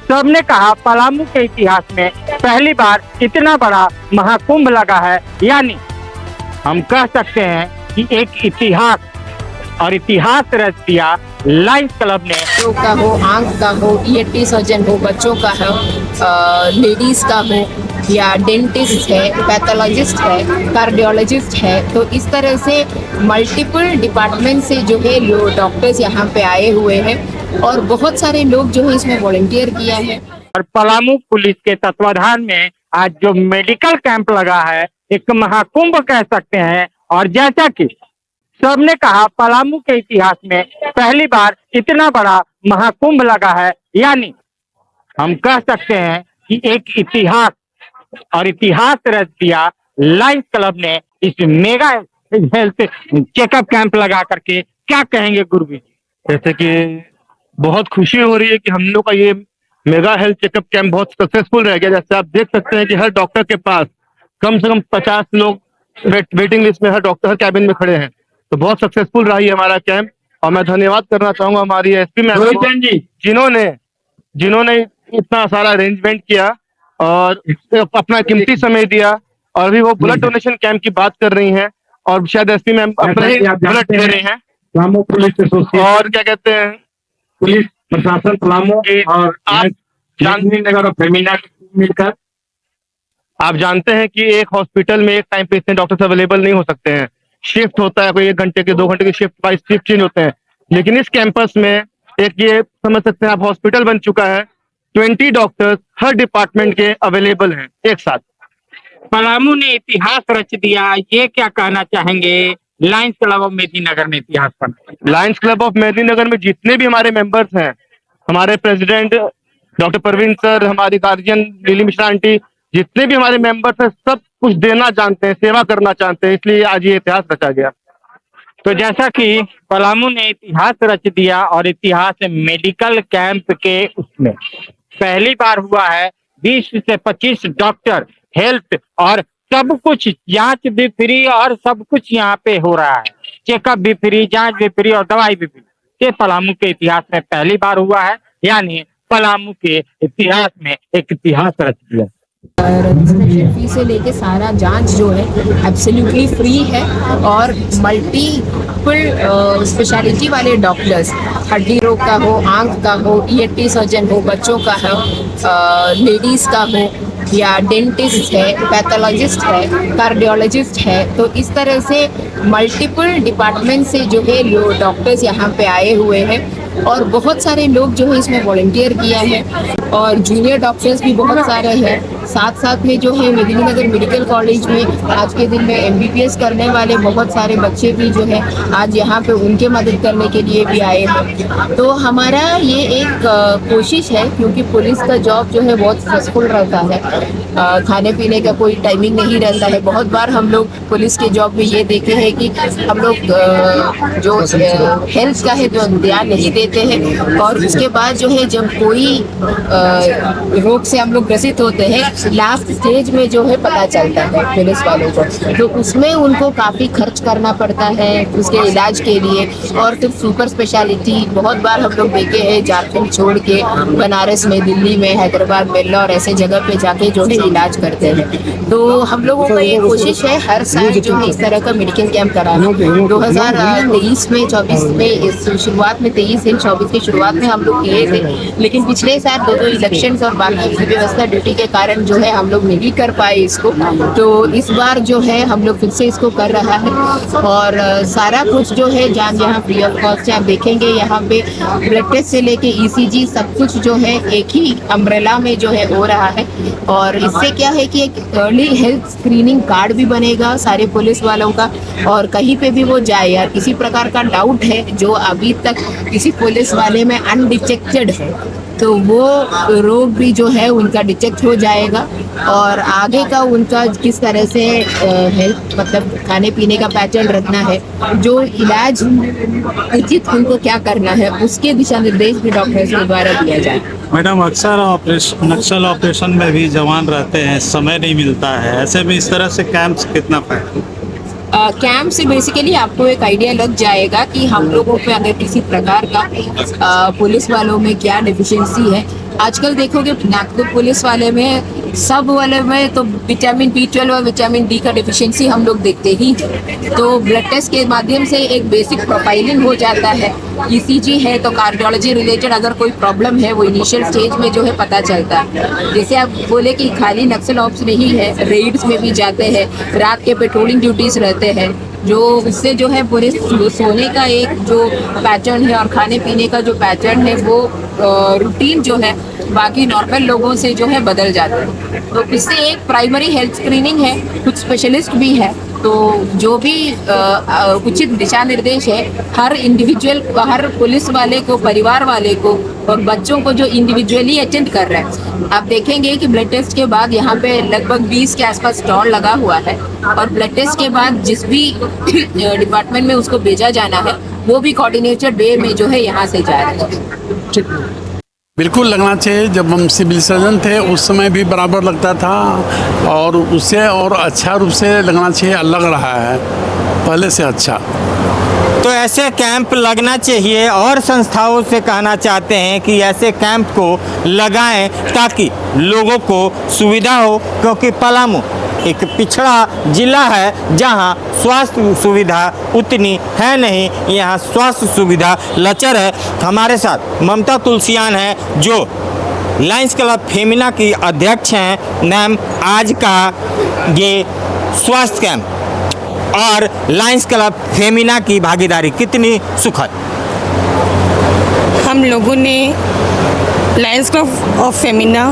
सबने कहा पलामू के इतिहास में पहली बार इतना बड़ा महाकुंभ लगा है, यानी हम कह सकते हैं कि एक इतिहास और इतिहास रच दिया लायंस क्लब ने। बच्चों का हो, आंख का हो, ईएनटी सर्जन हो, बच्चों का हो, लेडीज का हो, या डेंटिस्ट है, पैथोलॉजिस्ट है, कार्डियोलॉजिस्ट है, तो इस तरह से मल्टीपल डिपार्टमेंट से जो है डॉक्टर्स यहाँ पे आए हुए हैं और बहुत सारे लोग जो है इसमें वॉलंटियर किया है। और पलामू पुलिस के तत्वाधान में आज जो मेडिकल कैंप लगा है, एक महाकुंभ कह सकते हैं। और जैसा कि सबने कहा पलामू के इतिहास में पहली बार इतना बड़ा महाकुंभ लगा है, यानी हम कह सकते हैं कि एक इतिहास और इतिहास रच दिया लायंस क्लब ने इस मेगा हेल्थ चेकअप कैंप लगा करके। क्या कहेंगे गुरु जी? जैसे कि बहुत खुशी हो रही है कि हम लोग का ये मेगा हेल्थ चेकअप कैंप बहुत सक्सेसफुल रह गया। जैसे आप देख सकते हैं कि हर डॉक्टर के पास कम से कम 50 लोग वेटिंग लिस्ट में, हर डॉक्टर हर कैबिन में खड़े हैं। तो बहुत सक्सेसफुल रहा है हमारा कैंप और मैं धन्यवाद करना चाहूंगा हमारी एसपी मैम जी, जिन्होंने इतना सारा अरेंजमेंट किया और अपना कीमती समय दिया। और अभी वो ब्लड डोनेशन कैंप की बात कर रही हैं और शायद एसपी मैम अपना ही ब्लड दे रहे हैं। पलामू पुलिस एसोसिएशन और क्या कहते हैं, पुलिस प्रशासन पलामू और नगर और फेमिना मिलकर, आप जानते हैं कि एक हॉस्पिटल में एक टाइम पे इतने डॉक्टर्स अवेलेबल नहीं हो सकते हैं। शिफ्ट होता है, कोई 1 घंटे के 2 घंटे की शिफ्ट वाइज शिफ्ट चेंज होते हैं। लेकिन इस कैंपस में एक ये समझ सकते हैं आप हॉस्पिटल बन चुका है। 20 डॉक्टर्स हर डिपार्टमेंट के अवेलेबल हैं एक साथ। पलामू ने इतिहास रच दिया, ये क्या कहना चाहेंगे लायंस क्लब ऑफ मेदिनीनगर ने इतिहास पर? लायंस क्लब ऑफ मेदिनीनगर में जितने भी हमारे मेंबर्स हैं, हमारे प्रेसिडेंट डॉक्टर परवीन सर, हमारी गार्जियन लीली मिश्रा आंटी, जितने भी हमारे मेंबर्स हैं, सब कुछ देना जानते हैं, सेवा करना चाहते हैं, इसलिए आज ये इतिहास रचा गया। तो जैसा कि पलामू ने इतिहास रच दिया और इतिहास मेडिकल कैंप के उसमें पहली बार हुआ है। 20 से 25 डॉक्टर, हेल्थ और सब कुछ, जांच भी फ्री और सब कुछ यहाँ पे हो रहा है। चेकअप भी फ्री, जांच भी फ्री और दवाई भी फ्री। ये पलामू के इतिहास में पहली बार हुआ है, यानी पलामू के इतिहास में एक इतिहास रच दिया। रजिस्ट्रेशन फी से लेके सारा जांच जो है एब्सोल्युटली फ्री है और मल्टीपल स्पेशलिटी वाले डॉक्टर्स, हड्डी रोग का हो, आंख का हो, ईएनटी सर्जन हो, बच्चों का हो, लेडीज का हो, या डेंटिस्ट है, पैथोलॉजिस्ट है, कार्डियोलॉजिस्ट है, तो इस तरह से मल्टीपल डिपार्टमेंट से जो है डॉक्टर्स यहाँ पे आए हुए हैं और बहुत सारे लोग जो है इसमें वॉलंटियर किया है और जूनियर डॉक्टर्स भी बहुत सारे हैं। साथ साथ में जो है मेदिनीनगर मेडिकल कॉलेज में आज के दिन में एमबीबीएस करने वाले बहुत सारे बच्चे भी जो है आज यहाँ पे उनके मदद करने के लिए भी आए हैं। तो हमारा ये एक कोशिश है, क्योंकि पुलिस का जॉब जो है बहुत स्ट्रेसफुल रहता है, खाने पीने का कोई टाइमिंग नहीं रहता है। बहुत बार हम लोग पुलिस के जॉब में ये देखे हैं कि हम लोग जो हेल्थ का है जो ध्यान नहीं देते हैं और उसके बाद जो है जब कोई रोग से हम लोग ग्रसित होते हैं, लास्ट स्टेज में जो है पता चलता है पुलिस वालों को, तो उसमें उनको काफ़ी खर्च करना पड़ता है उसके इलाज के लिए। और फिर सुपर स्पेशलिटी बहुत बार हम लोग देखे हैं, झारखंड छोड़ के बनारस में, दिल्ली में, हैदराबाद में और ऐसे जगह पे जाके जो है इलाज करते हैं। तो हम लोगों का ये कोशिश है हर साल जो है इस तरह का मेडिकल कैंप कराना। 2023 में, 24 में, इस शुरुआत में 23 से 24 की शुरुआत में हम लोग किए थे, लेकिन पिछले साल दो इलेक्शंस और बाकी व्यवस्था ड्यूटी के कारण जो है हम लोग नहीं कर पाए इसको। तो इस बार जो है हम लोग फिर से इसको कर रहा है और सारा कुछ जो है जान यहाँ फ्री ऑफ कॉस्ट है। आप देखेंगे यहाँ पे ब्लड टेस्ट से लेके ईसीजी सब कुछ जो है एक ही अम्ब्रेला में जो है हो रहा है। और इससे क्या है कि एक अर्ली हेल्थ स्क्रीनिंग कार्ड भी बनेगा सारे पुलिस वालों का, और कहीं पे भी वो जाए या किसी प्रकार का डाउट है जो अभी तक किसी पुलिस वाले में अनडिटेक्टेड है, तो वो रोग भी जो है उनका डिटेक्ट हो जाएगा और आगे का उनका किस तरह से हेल्थ मतलब खाने पीने का पैटर्न रखना है, जो इलाज उचित उनको क्या करना है, उसके दिशा निर्देश भी डॉक्टर्स के द्वारा दिया जाए। मैडम, अक्सर नक्सल ऑपरेशन में भी जवान रहते हैं, समय नहीं मिलता है, ऐसे में इस तरह से कैंप्स कितना फायदा? कैंप से बेसिकली आपको एक आइडिया लग जाएगा कि हम लोगों पे अगर किसी प्रकार का पुलिस वालों में क्या डिफिशिएंसी है आजकल देखोगे नागपुर पुलिस वाले में सब वाले में तो विटामिन B12 और विटामिन D का डिफिशियंसी हम लोग देखते ही हैं। तो ब्लड टेस्ट के माध्यम से एक बेसिक प्रोफाइलिंग हो जाता है। ECG है तो कार्डियोलॉजी रिलेटेड अगर कोई प्रॉब्लम है वो इनिशियल स्टेज में जो है पता चलता है। जैसे आप बोले कि खाली नक्सल ऑप्स नहीं है, रेड्स में भी जाते हैं, रात के पेट्रोलिंग ड्यूटीज रहते हैं, जो उससे जो है पूरे सोने का एक जो पैटर्न है और खाने पीने का जो पैटर्न है वो रूटीन जो है बाकी नॉर्मल लोगों से जो है बदल जाता है। तो इससे एक प्राइमरी हेल्थ स्क्रीनिंग है, कुछ स्पेशलिस्ट भी है। तो जो भी उचित दिशा निर्देश है हर इंडिविजुअल, हर पुलिस वाले को, परिवार वाले को और बच्चों को जो इंडिविजुअली अटेंड कर रहे हैं। आप देखेंगे कि ब्लड टेस्ट के बाद यहाँ पे लगभग 20 के आसपास स्टॉल लगा हुआ है और ब्लड टेस्ट के बाद जिस भी डिपार्टमेंट में उसको भेजा जाना है वो भी कोऑर्डिनेटेड वे में जो है यहाँ से जा रहा है। बिल्कुल लगना चाहिए। जब हम सिविल सर्जन थे उस समय भी बराबर लगता था और उससे और अच्छा रूप से लगना चाहिए, लग रहा है पहले से अच्छा। तो ऐसे कैंप लगना चाहिए और संस्थाओं से कहना चाहते हैं कि ऐसे कैंप को लगाएं ताकि लोगों को सुविधा हो, क्योंकि पलामू एक पिछड़ा जिला है जहां स्वास्थ्य सुविधा उतनी है नहीं, यहां स्वास्थ्य सुविधा लचर है। हमारे साथ ममता तुलसियान है जो लायंस क्लब फेमिना की अध्यक्ष हैं। मैम, आज का ये स्वास्थ्य कैंप और लायंस क्लब फेमिना की भागीदारी कितनी सुखद? हम लोगों ने Lions club of Femina,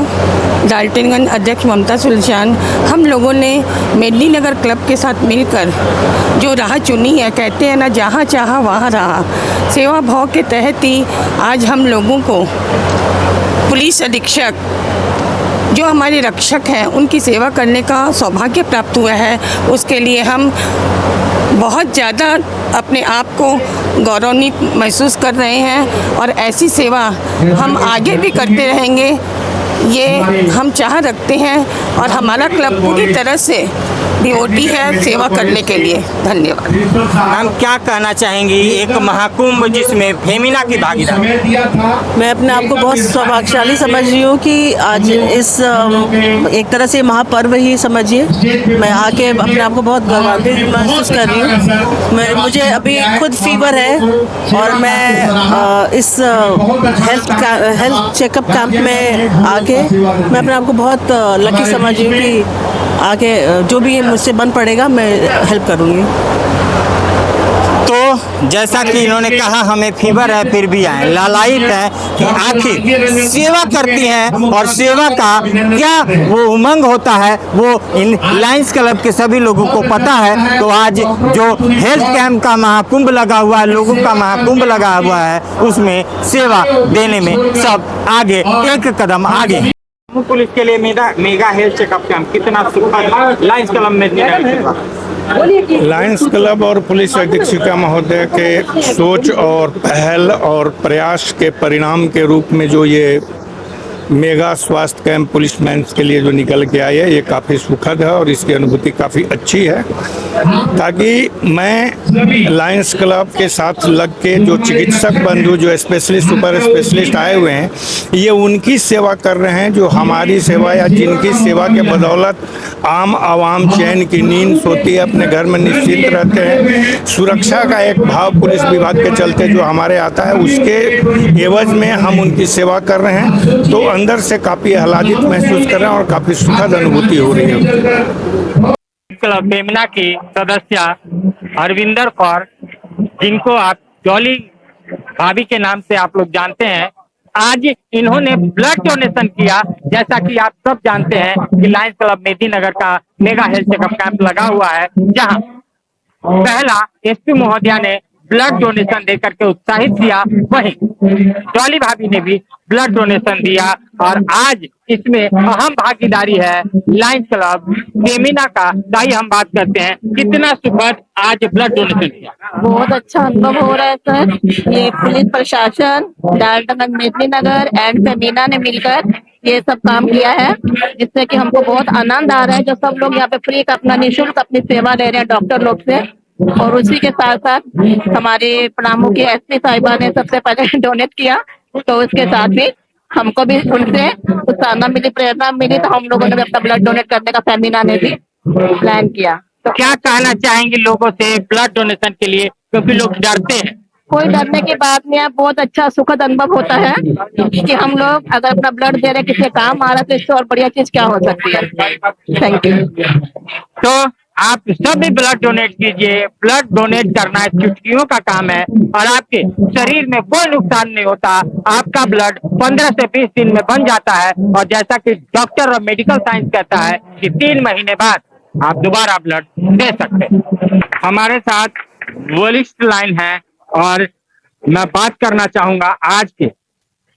Daltonganj अध्यक्ष ममता तुलसियान, हम लोगों ने मेदिनीनगर क्लब के साथ मिलकर जो राह चुनी है, कहते हैं ना जहाँ चाहा वहाँ रहा, सेवा भाव के तहत ही आज हम लोगों को पुलिस अधीक्षक जो हमारे रक्षक हैं उनकी सेवा करने का सौभाग्य प्राप्त हुआ है। उसके लिए हम बहुत ज़्यादा अपने आप को गौरवान्वित महसूस कर रहे हैं और ऐसी सेवा हम आगे भी करते रहेंगे, ये हम चाह रखते हैं और हमारा क्लब पूरी तरह से डिवोटी है सेवा करने के लिए। धन्यवाद। हम क्या कहना चाहेंगी, एक महाकुंभ जिसमें फेमिना की भागीदारी? मैं अपने आप को बहुत सौभाग्यशाली समझ रही हूँ कि आज इस एक तरह से महापर्व ही समझिए, मैं आके अपने आप को बहुत गौरवान्वित महसूस कर रही हूँ। मुझे अभी खुद फीवर है और मैं इस हेल्थ चेकअप कैंप में आके मैं अपने आप को बहुत लकी समझ रही हूँ कि आगे जो भी मुझसे बन पड़ेगा मैं हेल्प करूँगी। तो जैसा कि इन्होंने कहा हमें फीवर है फिर भी आए, लालायित है कि आखिर सेवा करती हैं और सेवा का क्या वो उमंग होता है वो इन लायंस क्लब के सभी लोगों को पता है। तो आज जो हेल्थ कैंप का महाकुंभ लगा हुआ है, लोगों का महाकुंभ लगा हुआ है, उसमें सेवा देने में सब आगे, एक कदम आगे। पुलिस के लिए मेगा हेल्थ चेकअप कैंप कितना सुखद लायंस क्लब में? लायंस क्लब और पुलिस अधीक्षिका महोदय के सोच और पहल और प्रयास के परिणाम के रूप में जो ये मेगा स्वास्थ्य कैंप पुलिसमैन के लिए जो निकल के आए है, ये काफ़ी सुखद है और इसकी अनुभूति काफ़ी अच्छी है। ताकि मैं लायंस क्लब के साथ लग के जो चिकित्सक बंधु, जो स्पेशलिस्ट, सुपर स्पेशलिस्ट आए हुए हैं, ये उनकी सेवा कर रहे हैं जो हमारी सेवा या जिनकी सेवा के बदौलत आम आवाम चैन की नींद सोती है, अपने घर में निश्चिंत रहते हैं। सुरक्षा का एक भाव पुलिस विभाग के चलते जो हमारे आता है, उसके एवज में हम उनकी सेवा कर रहे हैं। तो अंदर से काफ़ी आह्लादित महसूस कर रहे हैं और काफ़ी सुखद अनुभूति हो रही है। क्लब फेमिना की सदस्य अरविंदर कौर, जिनको आप जॉली भाभी के नाम से आप लोग जानते हैं, आज इन्होंने ब्लड डोनेशन किया। जैसा कि आप सब जानते हैं कि लायंस क्लब मेदिनीनगर का मेगा हेल्थ चेकअप कैंप लगा हुआ है, जहां पहला एसपी महोदया ने ब्लड डोनेशन देकर के उत्साहित किया, वहीं जॉली भाभी ने भी ब्लड डोनेशन दिया और आज इसमें अहम भागीदारी है लायंस क्लब फेमिना का। दाई हम बात करते हैं, कितना सुखद आज ब्लड डोनेशन किया? बहुत अच्छा अनुभव हो रहा है सर। ये पुलिस प्रशासन, डाल्टनगंज मेदिनीनगर एंड फेमिना ने मिलकर ये सब काम किया है, जिससे कि हमको बहुत आनंद आ रहा है। जो सब लोग यहाँ पे फ्री का अपना निःशुल्क अपनी सेवा ले रहे हैं डॉक्टर लोग से, और उसी के साथ साथ हमारे पलामू के एसपी साहिबा ने सबसे पहले डोनेट किया, तो उसके साथ भी हमको भी उनसे उत्साहना मिली, प्रेरणा मिली, तो हम लोगों ने भी अपना ब्लड डोनेट करने का फेमिना ने भी प्लान किया। तो क्या कहना चाहेंगे लोगों से ब्लड डोनेशन के लिए, क्योंकि लोग डरते हैं? कोई डरने की बात नहीं है, बहुत अच्छा सुखद अनुभव होता है कि हम लोग अगर अपना ब्लड दे रहे हैं, किसी काम आ रहा है, तो इससे और बढ़िया चीज क्या हो सकती है। Thank you. तो आप सब भी ब्लड डोनेट कीजिए। ब्लड डोनेट करना चुटकियों का काम है और आपके शरीर में कोई नुकसान नहीं होता। आपका ब्लड 15 से 20 दिन में बन जाता है और जैसा कि डॉक्टर और मेडिकल साइंस कहता है कि 3 महीने बाद आप दोबारा ब्लड दे सकते हैं। हमारे साथ वरिष्ठ लाइन है और मैं बात करना चाहूंगा आज के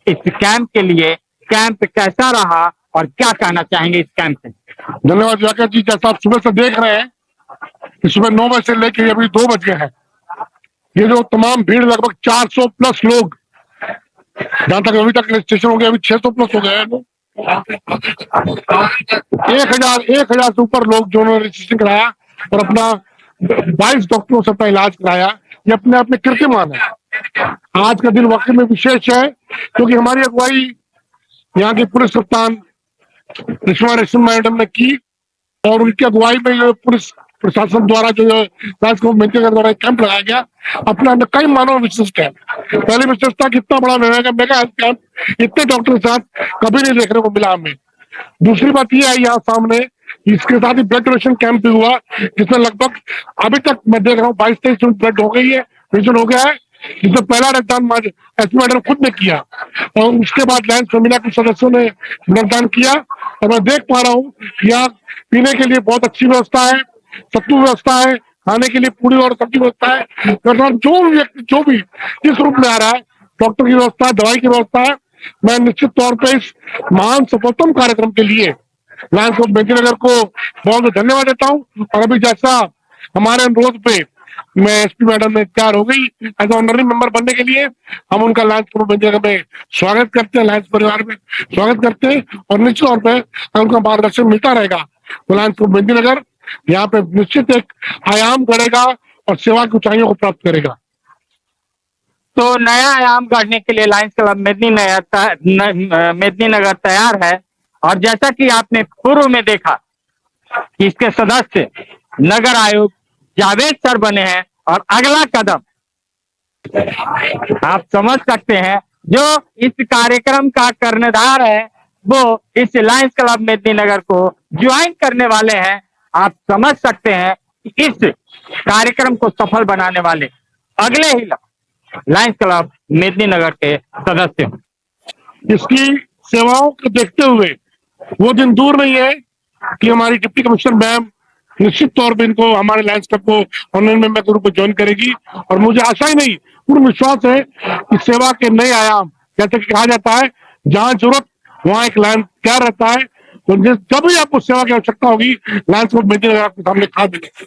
इस कैंप के लिए। कैंप कैसा रहा और क्या कहना चाहेंगे इस कैंप से? धन्यवाद जाकर जी। जैसा आप सुबह से देख रहे हैं कि सुबह 9 बजे से लेकर अभी 2 बज गए हैं, ये जो तमाम भीड़ लगभग 400 प्लस लोग, जहां तक अभी तक रजिस्ट्रेशन हो गया, अभी 600 प्लस हो गए हैं। 1000 से ऊपर लोग जो रजिस्ट्रेशन कराया और अपना 22 डॉक्टरों से अपना इलाज कराया, ये अपने आप में कीर्तिमान है। आज का दिन वाकई में विशेष है क्योंकि हमारी अगुवाई यहाँ की पुलिस कप्तान रिश्मा रेशम मैडम ने की और उनकी अगुवाई में जो पुलिस प्रशासन द्वारा जो द्वारा कैंप लगाया गया, अपने अंदर कई मानव विशिष्ट है। पहली विशेषता कि इतना बड़ा मेगा हेल्थ कैंप इतने डॉक्टर के साथ कभी नहीं देखने को मिला हमें। दूसरी बात यह है यहाँ सामने, इसके साथ ही ब्लड डोनेशन कैंप भी हुआ जिसमें लगभग अभी तक मैं देख रहा हूँ 22-23 ब्लड हो गई है, डोनेशन हो गया है, जिसमें पहला रक्तदान एसपी मैडम खुद ने किया और उसके बाद लायंस फैमिली के सदस्यों ने रक्तदान किया। और मैं देख पा रहा हूँ यहाँ पीने के लिए बहुत अच्छी व्यवस्था है, सत्तू व्यवस्था है, खाने के लिए पूरी और सब्जी व्यवस्था है। जो भी व्यक्ति जो भी जिस रूप में आ रहा है, डॉक्टर की व्यवस्था है, दवाई की व्यवस्था है। मैं निश्चित तौर पर इस महान सफलतम कार्यक्रम के लिए लायंस क्लब मेदिनीनगर को बहुत धन्यवाद देता हूँ। और अभी जैसा हमारे अनुरोध पे मैं एसपी मैडम में तैयार हो गई एज ऑनररी मेंबर बनने के लिए, हम उनका लायंस क्लब मेदिनीनगर में स्वागत करते हैं, लायंस परिवार में स्वागत करते हैं और निश्चित तौर पर उनका मार्गदर्शन मिलता रहेगा तो लायंस क्लब मेदिनीनगर यहाँ पे निश्चित एक आयाम गढ़ेगा और सेवा की ऊंचाइयों को प्राप्त करेगा। तो नया आयाम गढ़ने के लिए लायंस क्लब मेदिनीनगर तैयार है। और जैसा कि आपने पूर्व में देखा कि इसके सदस्य नगर आयुक्त जावेद सर बने हैं और अगला कदम आप समझ सकते हैं, जो इस कार्यक्रम का कर्णधार है वो इस लायंस क्लब मेदिनीनगर को ज्वाइन करने वाले हैं। आप समझ सकते हैं कि इस कार्यक्रम को सफल बनाने वाले अगले ही लायंस क्लब मेदिनीनगर के सदस्य। इसकी सेवाओं को देखते हुए वो दिन दूर नहीं है कि हमारी डिप्टी कमिश्नर मैम निश्चित तौर पे इनको हमारे लायंस क्लब को ऑनलाइन मेंबर के रूप में ज्वाइन करेगी। और मुझे आशा ही नहीं पूर्ण विश्वास है कि सेवा के नए आयाम, जैसे कि कहा जाता है जहां जरूरत वहां एक लायंस तैयार रहता है। तो जब भी आपको सेवा की आवश्यकता होगी, लायंस क्लब मेदिनीनगर आपके सामने खड़ा मिलेगा।